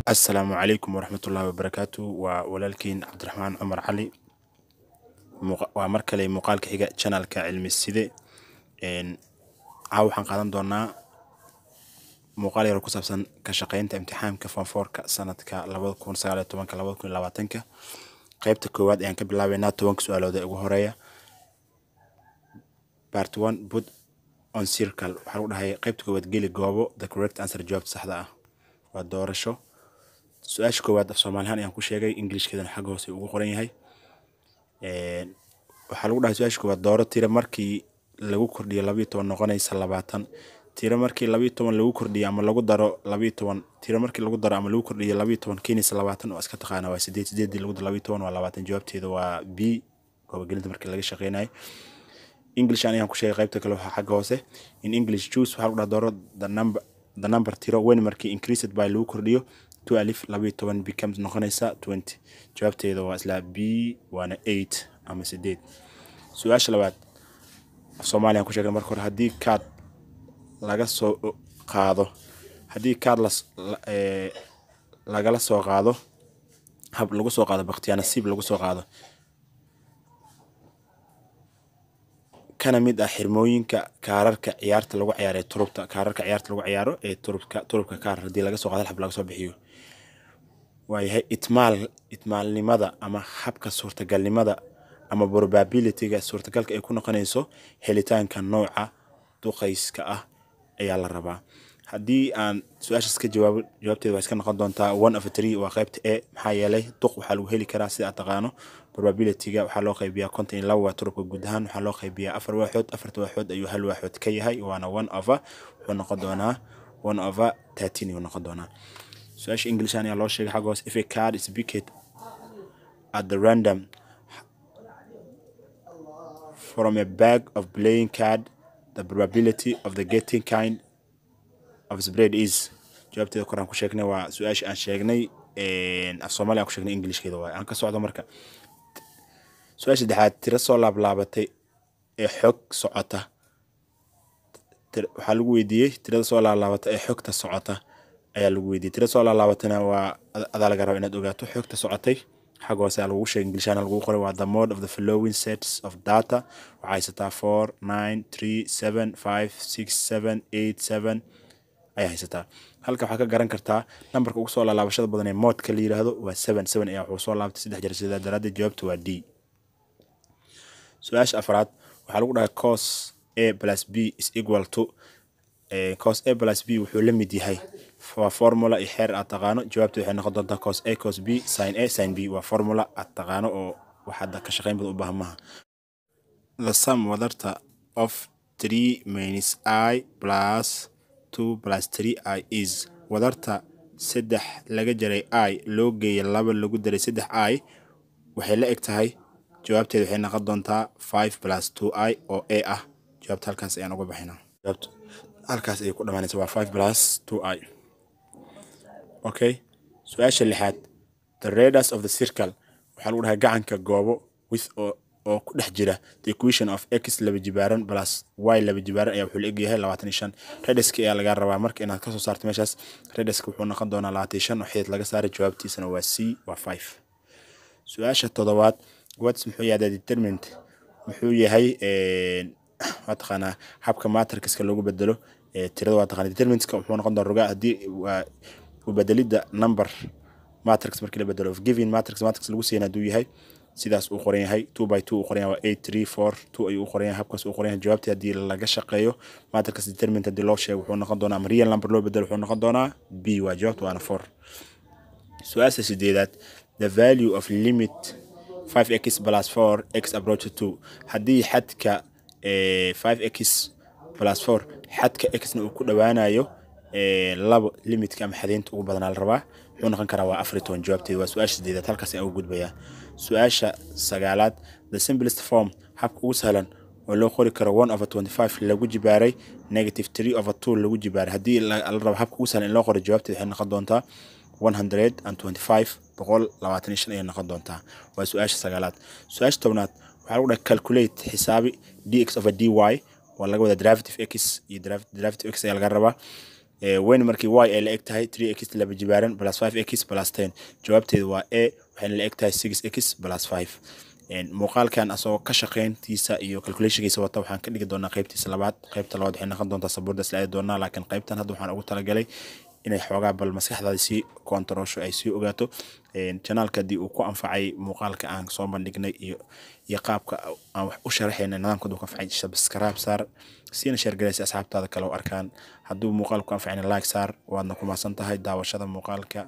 السلام عليكم ورحمة الله وبركاته ولكن عبد الرحمن عمر علي ومركلي مقال كحيجة channel كعلم السيدة إن عاو حنقدم دونا مقال يركز أصلا كشقين امتحان كفون فور كسندك لابد كون سالة توان كلابد كون لواتنك قيبت كواد يعني قبل لابد توان سؤال ده وهرايا part 1 put on circle وحلو هاي قيبت كواد جيل جوابه the correct answer جواب صح ده ودور شو سؤال كواد في Soomaalihan ayaan ku sheegay Englishkeedana xag hoose ugu qoran yahay waxa lagu dhahay su'aasha koowaad dooro tiro markii lagu kordhiyo 12 noqonaysa 20 tiro markii 12 lagu kordhiyo ama lagu daro 12 tiro markii lagu daro ama lagu kordhiyo 12 keenaysa 20 oo iska taqaana waa 8 lagu daro 12 waa 20 jawaabteedu waa B goobagelinta markii laga shaqeynay English ayaan ku sheegay qaybta kale waxa xag hoose in English choose waxa lagu dhahay dooro the number tiro when markii increased by lagu kordhiyo 12 becomes noqonaysa 20 jawaabteedu waa isla B waana 8 ama 8 su'aasha labaad Soomaaliyan ku sheegay marka hore hadii card laga soo qaado hadii card laga soo qaado hab lagu soo qaado baqtiya nasiib lagu soo qaado kana mid ah xirmooyinka kaararka ciyaarta lagu ciyaaray turubta kaararka ciyaarta lagu ciyaaro ee turubka kaar hadii laga soo qaado hab laga soo bixiyo waayahay itmaalnimada ama habka suurtagalnimada ama probability-ga suurtagalka ay ku noqonayso helitaanka nooca duqayska ah ayaa la rabaa hadii aan su'aashaas ka jawaabteedu way iska noqon doontaa 1 of 3 waa qaybta A maxaa yeelay duq waxa lagu heli karaa sida taqaano probability-ga waxa loo qaybiyaa konton in lawa turubka guud ahaan waxa loo qaybiyaa afar waaxood ayuu hal waaxood ka yahay waana 1 over wuxuu noqon doonaa 1 over 13 uu noqon doonaa su'aasha English ayaa loo sheegay xagoos if a card is picked at the random from a bag of playing card the probability of the getting kind of spread is jawaabteeda koraan ku sheegnay waa su'aasha aan sheegnay af Soomaaliya ku sheegnay Englishkeeda waa aan ka socdo marka su'aasha saddexaad tiro soo laabatay ee xog socota waxa lagu weydiiyay tirada soo laabatay ee xogta socota ayaa lagu weydiiyay tirada soo laabatana waa adaa laga rabaa inaad ogaato xogta socotay xagoose lagu sheegay Englishana lagu qoray waa the mode of the following sets of data waxa haysataa 4 9 3 7 5 6 7 8 7 ay haysataa halka waxa ka garan kartaa numberka ugu soo laabashada badan ee mode-ka la yiraahdo waa 7 ayaa wuxuu soo laabtay 3 jeer sida daraaddeed jawaabtu waa D su'aasha afraad waxa lagu dhahay cos A plus B is equal to cos A plus B wuxuu la mid yahay waa formula ay xeer aad taqaano jawaabtu waxay noqon doontaa cos A cos B sin A sin B waa formula aad taqaano oo waxa ka shaqeyn badan u baahan the sum wadarta of 3 minus I plus 2 plus 3I is wadarta 3 laga jaray I loo geeyay 2 lagu daray 3I waxay la eg tahay jawaabteedu waxay noqon doontaa 5 plus 2I oo A ah jawaabta halkaas ayaan uga bixinaa jawaabta halkaas ay ku dhamaanaysaa waa 5 plus 2I okay su'aasha lixaad the radius of the circle waxa lagu dhahay gacanka goobo with oo ku dhex jira the equation of x laba jibaaran plus y laba jibaaran ayaa wuxuu leeyahay 25 radiuska ayaa laga rabaa marka inaad ka soo saarto meeshaas radiuska wuxuu noqon doonaa 25 waxaad laga saaray jawaabtiisana waa C waa 5 su'aasha toddobaad what's muxuu yahay determinant muxuu yahay waxa taqaana habka matrixka lagu bedelo tirada waa taqaana determinantska wuxuu noqon doonaa roga hadii u bedelida number matrix markii la bedelo of given matrix lagu siiyay haduu yahay sidaas uu qoran yahay 2 by 2 uu qoran yahay 8 3 4 2 ayuu qoran yahay habkaas uu qoran yahay jawaabtii hadii laga shaqeeyo matrix determinant hadii loo sheego wuxuu noqon doonaa real number loo bedelo wuxuu noqon doonaa B waa jawaabtu waana 4 su'aasha sideedaad the value of limit 5x plus 4x approach to 2 hadii xadka 5x plus 4 xadka x-na uu ku dhawaanayo labo limitka ama xadeynta ugu badan la rabaa wuxuu noqon karaa waa 14 jawaabteedu waa su'aasha sideedaad halkaas ay ugu gudbaya su'aasha sagaalaad the simplest form habka ugu sahlan oo loo qori karo 1 over 25 lagu jibaaray negative 3 over 2 lagu jibaaray hadii la rabo habka ugu sahlan in loo qoro jawaabteedu waxay noqon doontaa 125 25 ay noqon doontaa waa su'aasha sagaalaad su'aasha tobnaad waxa lagu dhahay calculate xisaabi dx over dy waa laga wada derivative x iyo derivative x ayaa laga rabaa وين مركي y la eg tahay 3x laba jibaaran plus 5x plus 10 jawaabteedu waa a waxayna la eg tahay 6x plus 5 muuqaalkan asoo ka shaqeyntiisa iyo calculationkiisa wata waxaan ka dhigi doonaa qaybtiisa labaad qaybta labaad waxay noqon doontaa sabuurda isla aadi doonaa laakiin qaybtan hadda waxaan ugu talagalay inay xoogaa bal maskaxdaada si controlsho ay sii ogaato channelka hadii uu ku anfacay muuqaalka aan soo bandhignay iyo qaabka aan wax u sharaxayna nidaamka uu ka anfacay subscribe saar siina share galaysa asxaabtaada kale oo arkaan hadduu muuqaalku anfacayna like saar waadna ku maasan tahay daawashada muuqaalka